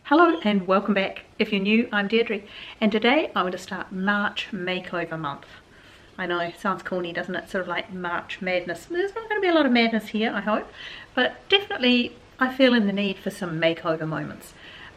Hello and welcome back. If you're new, I'm Deirdre, and today I want to start March Makeover month. I know, it sounds corny, doesn't it? Sort of like March madness. There's not going to be a lot of madness here, I hope, but definitely I feel in the need for some makeover moments.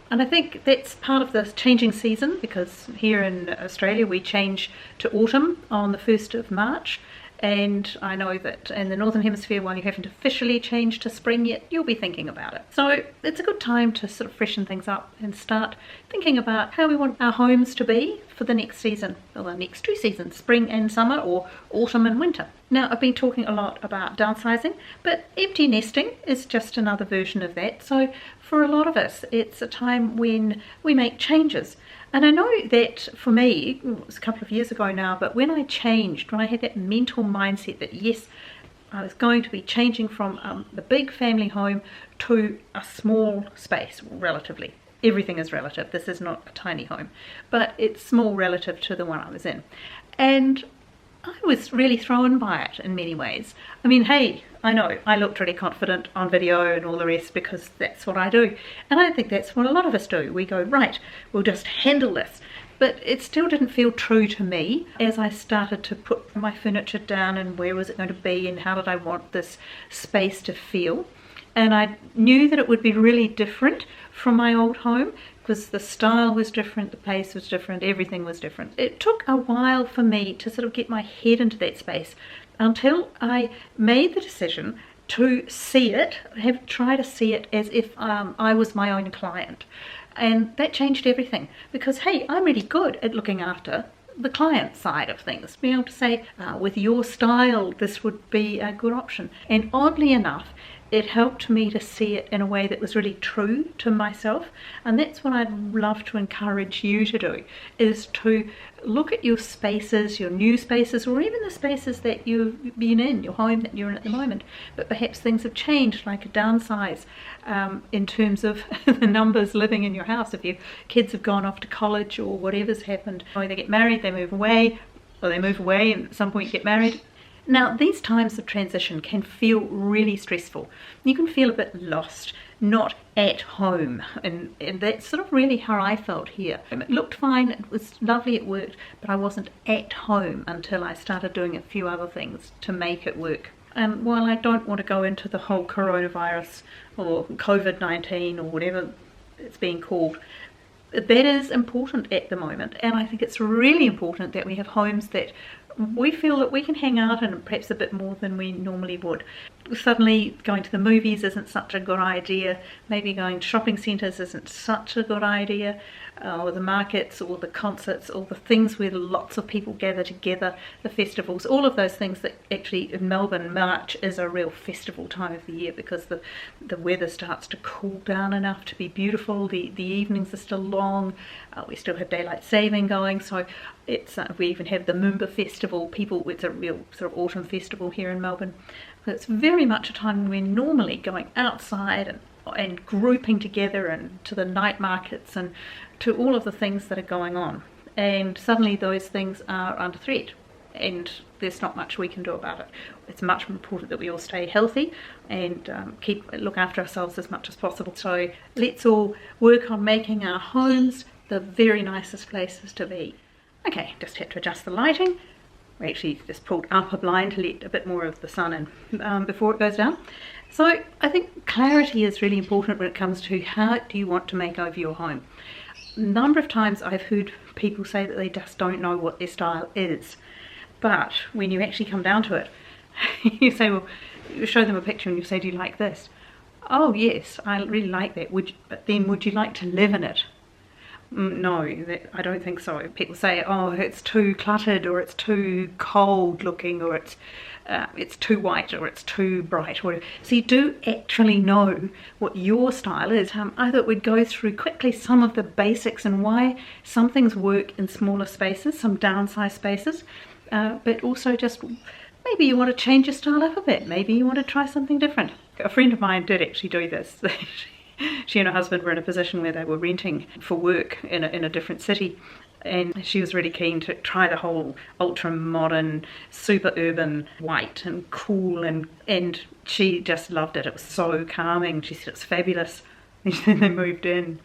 And I think that's part of the changing season, because here in Australia we change to autumn on the 1st of March. And I know that in the Northern Hemisphere, while you haven't officially changed to spring yet, you'll be thinking about it. So it's a good time to sort of freshen things up and start thinking about how we want our homes to be for the next season, or the next two seasons, spring and summer, or autumn and winter. Now, I've been talking a lot about downsizing, but empty nesting is just another version of that. So for a lot of us, it's a time when we make changes. And I know that for me, it was a couple of years ago now, but when I changed, when I had that mental mindset that yes, I was going to be changing from the big family home to a small space, relatively. Everything is relative. This is not a tiny home, but it's small relative to the one I was in. And I was really thrown by it in many ways. I mean, hey, I know I looked really confident on video and all the rest because that's what I do. And I think that's what a lot of us do. We go, right, we'll just handle this. But it still didn't feel true to me as I started to put my furniture down and where was it going to be and how did I want this space to feel. And I knew that it would be really different from my old home because the style was different, the pace was different, everything was different. It took a while for me to sort of get my head into that space until I made the decision to see it, try to see it as if I was my own client. And that changed everything because, hey, I'm really good at looking after the client side of things, being able to say, with your style, this would be a good option. And oddly enough, it helped me to see it in a way that was really true to myself. And that's what I'd love to encourage you to do, is to look at your spaces, your new spaces, or even the spaces that you've been in, your home that you're in at the moment. But perhaps things have changed, like a downsize in terms of the numbers living in your house. If your kids have gone off to college or whatever's happened, or they get married, they move away, or they move away and at some point get married. Now, these times of transition can feel really stressful. You can feel a bit lost, not at home, and that's sort of really how I felt here. It looked fine, it was lovely, it worked, but I wasn't at home until I started doing a few other things to make it work. And while I don't want to go into the whole coronavirus or COVID-19 or whatever it's being called, that is important at the moment, and I think it's really important that we have homes that we feel that we can hang out in perhaps a bit more than we normally would. Suddenly going to the movies isn't such a good idea, maybe going to shopping centres isn't such a good idea, or the markets or the concerts, or the things where lots of people gather together, the festivals, all of those things that actually in Melbourne, March is a real festival time of the year because the weather starts to cool down enough to be beautiful, the evenings are still long, we still have daylight saving going, so it's we even have the Moomba festival, it's a real sort of autumn festival here in Melbourne. So it's very much a time when we're normally going outside and grouping together and to the night markets and to all of the things that are going on. And suddenly those things are under threat and there's not much we can do about it. It's much more important that we all stay healthy and look after ourselves as much as possible. So let's all work on making our homes the very nicest places to be. Okay, just had to adjust the lighting. We actually just pulled up a blind to let a bit more of the sun in before it goes down. So I think clarity is really important when it comes to how do you want to make over your home. A number of times I've heard people say that they just don't know what their style is. But when you actually come down to it, you say, well, you show them a picture and you say, do you like this? Oh yes, I really like that. But then would you like to live in it? No, I don't think so. People say, oh, it's too cluttered, or it's too cold looking, or it's too white, or it's too bright, or whatever. So you do actually know what your style is. I thought we'd go through quickly some of the basics and why some things work in smaller spaces, some downsized spaces, but also just maybe you want to change your style up a bit. Maybe you want to try something different. A friend of mine did actually do this. She and her husband were in a position where they were renting for work in a different city, and she was really keen to try the whole ultra modern, super urban, white and cool, and she just loved it. It was so calming. She said it's fabulous. And then they moved in.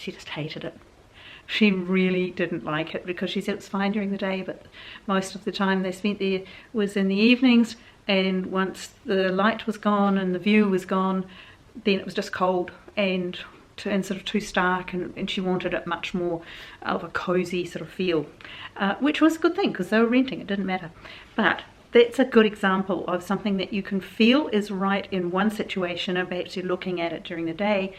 she just hated it. She really didn't like it because she said it was fine during the day, but most of the time they spent there was in the evenings, and once the light was gone and the view was gone, then it was just cold and sort of too stark, and she wanted it much more of a cozy sort of feel, which was a good thing because they were renting, it didn't matter. But that's a good example of something that you can feel is right in one situation and perhaps you're looking at it during the day,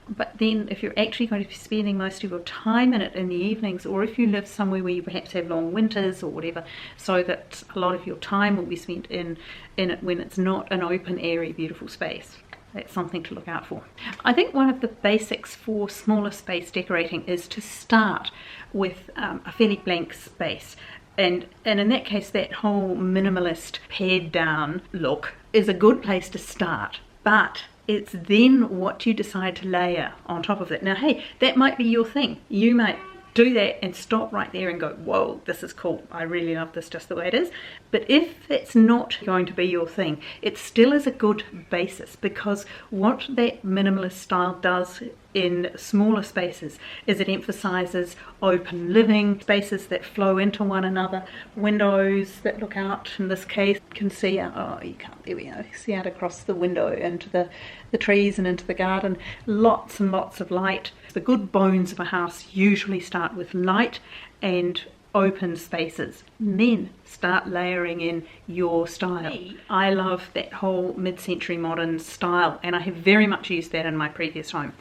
but then if you're actually going to be spending most of your time in it in the evenings, or if you live somewhere where you perhaps have long winters or whatever, so that a lot of your time will be spent in it when it's not an open, airy, beautiful space. That's something to look out for. I think one of the basics for smaller space decorating is to start with a fairly blank space. And in that case, that whole minimalist pared down look is a good place to start. But it's then what you decide to layer on top of it. Now, hey, that might be your thing. You might do that and stop right there and go, whoa, this is cool. I really love this just the way it is. But if it's not going to be your thing, it still is a good basis, because what that minimalist style does in smaller spaces is it emphasizes open living spaces that flow into one another, windows that look out, in this case you can see out, oh you can't, there we go, see out across the window into the trees and into the garden, lots and lots of light. The good bones of a house usually start with light and open spaces, and then start layering in your style. I love that whole mid-century modern style, and I have very much used that in my previous home,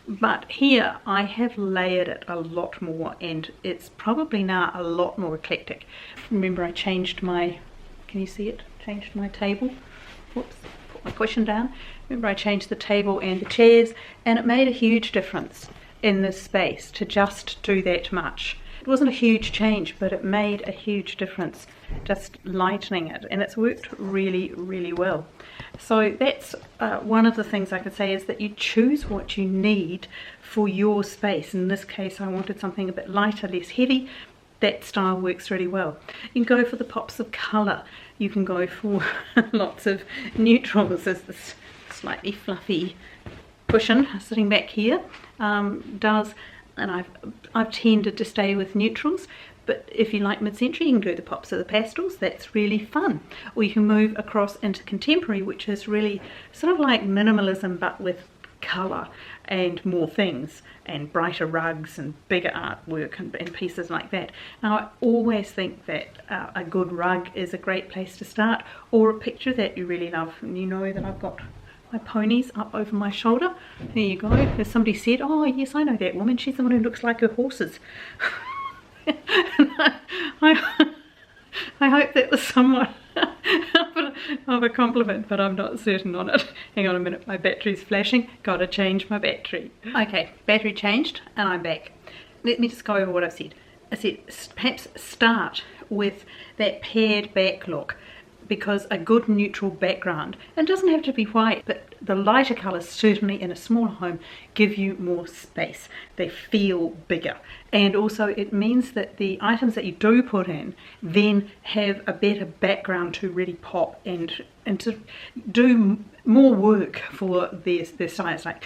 but here I have layered it a lot more, and it's probably now a lot more eclectic. Remember, I changed my, can you see it? Changed my table. Whoops, put my cushion down. Remember, I changed the table and the chairs, and it made a huge difference in this space to just do that much. It wasn't a huge change, but it made a huge difference, just lightening it, and it's worked really, really well. So that's one of the things I could say, is that you choose what you need for your space. In this case, I wanted something a bit lighter, less heavy. That style works really well. You can go for the pops of colour. You can go for lots of neutrals, as this slightly fluffy cushion sitting back here does. And I've tended to stay with neutrals, but if you like mid-century, you can do the pops of the pastels. That's really fun. Or you can move across into contemporary, which is really sort of like minimalism, but with colour and more things, and brighter rugs and bigger artwork and pieces like that. Now, I always think that a good rug is a great place to start, or a picture that you really love. And you know that I've got my ponies up over my shoulder. There you go. As somebody said, oh yes, I know that woman, she's the one who looks like her horses. I hope that was somewhat of a compliment, but I'm not certain on it. Hang on a minute, my battery's flashing. Gotta change my battery. Okay, battery changed and I'm back. Let me just go over what I've said. I said perhaps start with that pared back look, because a good neutral background, and it doesn't have to be white, but the lighter colours certainly in a smaller home give you more space. They feel bigger, and also it means that the items that you do put in then have a better background to really pop and to do more work for their styles. Like,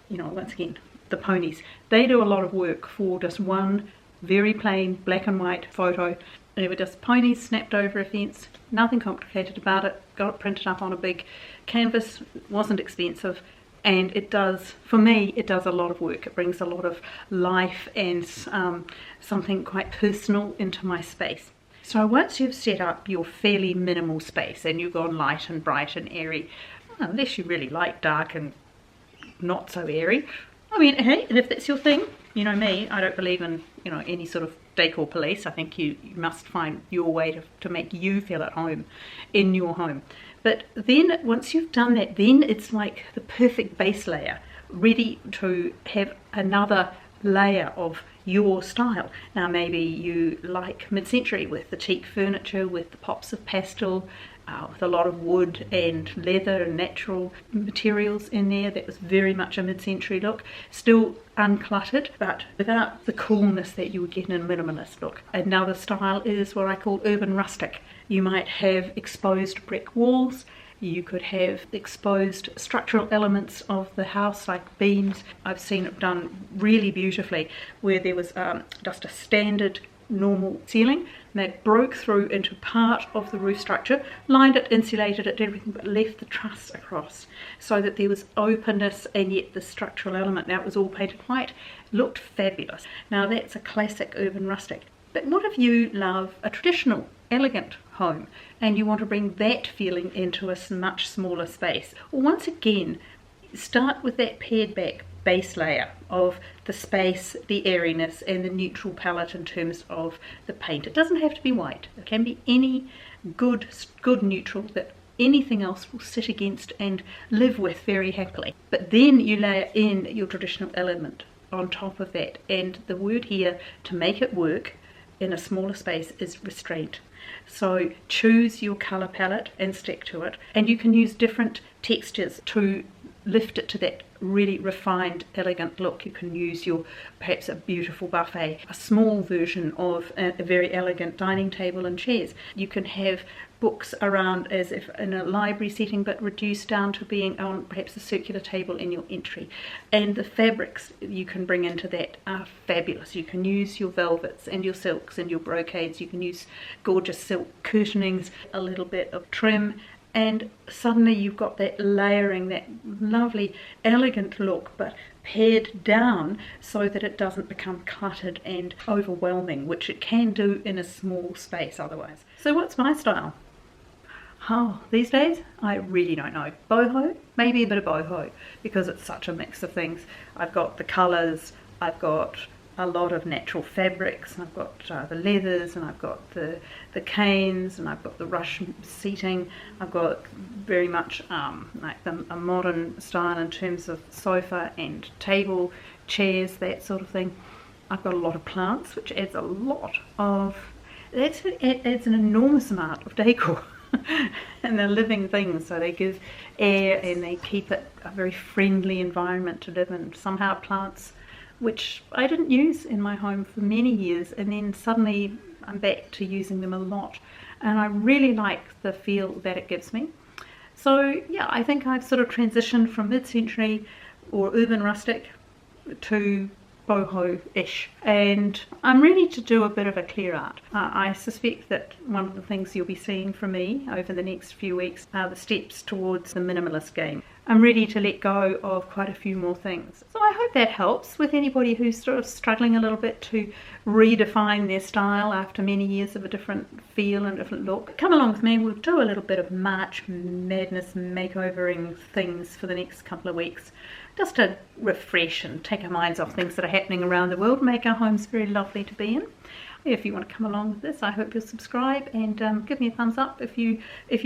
you know, once again, the ponies, they do a lot of work for just one very plain black and white photo. They were just ponies snapped over a fence, nothing complicated about it, got it printed up on a big canvas, wasn't expensive, and it does, for me, it does a lot of work. It brings a lot of life and something quite personal into my space. So once you've set up your fairly minimal space and you've gone light and bright and airy, unless you really like dark and not so airy, I mean, hey, and if that's your thing, you know me, I don't believe in, you know, any sort of decor police. I think you must find your way to make you feel at home in your home. But then once you've done that, then it's like the perfect base layer, ready to have another layer of your style. Now maybe you like mid-century with the teak furniture, with the pops of pastel, with a lot of wood and leather and natural materials in there. That was very much a mid-century look, still uncluttered, but without the coolness that you would get in a minimalist look. Another style is what I call urban rustic. You might have exposed brick walls You could have exposed structural elements of the house like beams. I've seen it done really beautifully where there was just a standard normal ceiling that broke through into part of the roof structure, lined it, insulated it, did everything, but left the truss across so that there was openness and yet the structural element. Now it was all painted white, looked fabulous. Now that's a classic urban rustic. But what if you love a traditional elegant home and you want to bring that feeling into a much smaller space? Well, once again, start with that pared back base layer of the space, the airiness and the neutral palette in terms of the paint. It doesn't have to be white. It can be any good neutral that anything else will sit against and live with very happily. But then you layer in your traditional element on top of that, and the word here to make it work in a smaller space is restraint. So choose your colour palette and stick to it, and you can use different textures to lift it to that really refined, elegant look. You can use your perhaps a beautiful buffet, a small version of a very elegant dining table and chairs. You can have books around as if in a library setting, but reduced down to being on perhaps a circular table in your entry. And the fabrics you can bring into that are fabulous. You can use your velvets and your silks and your brocades. You can use gorgeous silk curtainings, a little bit of trim, and suddenly you've got that layering, that lovely elegant look, but pared down so that it doesn't become cluttered and overwhelming, which it can do in a small space otherwise. So what's my style? Oh, these days I really don't know. Boho, maybe a bit of boho, because it's such a mix of things. I've got the colours, I've got a lot of natural fabrics, and I've got the leathers, and I've got the canes, and I've got the rush seating. I've got very much like a modern style in terms of sofa and table, chairs, that sort of thing. I've got a lot of plants, which adds a lot of, it adds an enormous amount of decor. And they're living things, so they give air and they keep it a very friendly environment to live in. Somehow plants, which I didn't use in my home for many years, and then suddenly I'm back to using them a lot, and I really like the feel that it gives me. So yeah, I think I've sort of transitioned from mid-century or urban rustic to boho-ish, and I'm ready to do a bit of a clear out. I suspect that one of the things you'll be seeing from me over the next few weeks are the steps towards the minimalist game. I'm ready to let go of quite a few more things. So I hope that helps with anybody who's sort of struggling a little bit to redefine their style after many years of a different feel and different look. Come along with me, we'll do a little bit of March madness makeovering things for the next couple of weeks, just to refresh and take our minds off things that are happening around the world, make our homes very lovely to be in. If you want to come along with this, I hope you'll subscribe and give me a thumbs up if you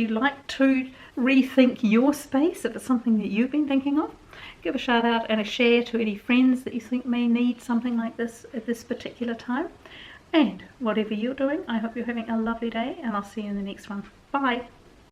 like to rethink your space, if it's something that you've been thinking of. Give a shout out and a share to any friends that you think may need something like this at this particular time. And whatever you're doing, I hope you're having a lovely day, and I'll see you in the next one. Bye.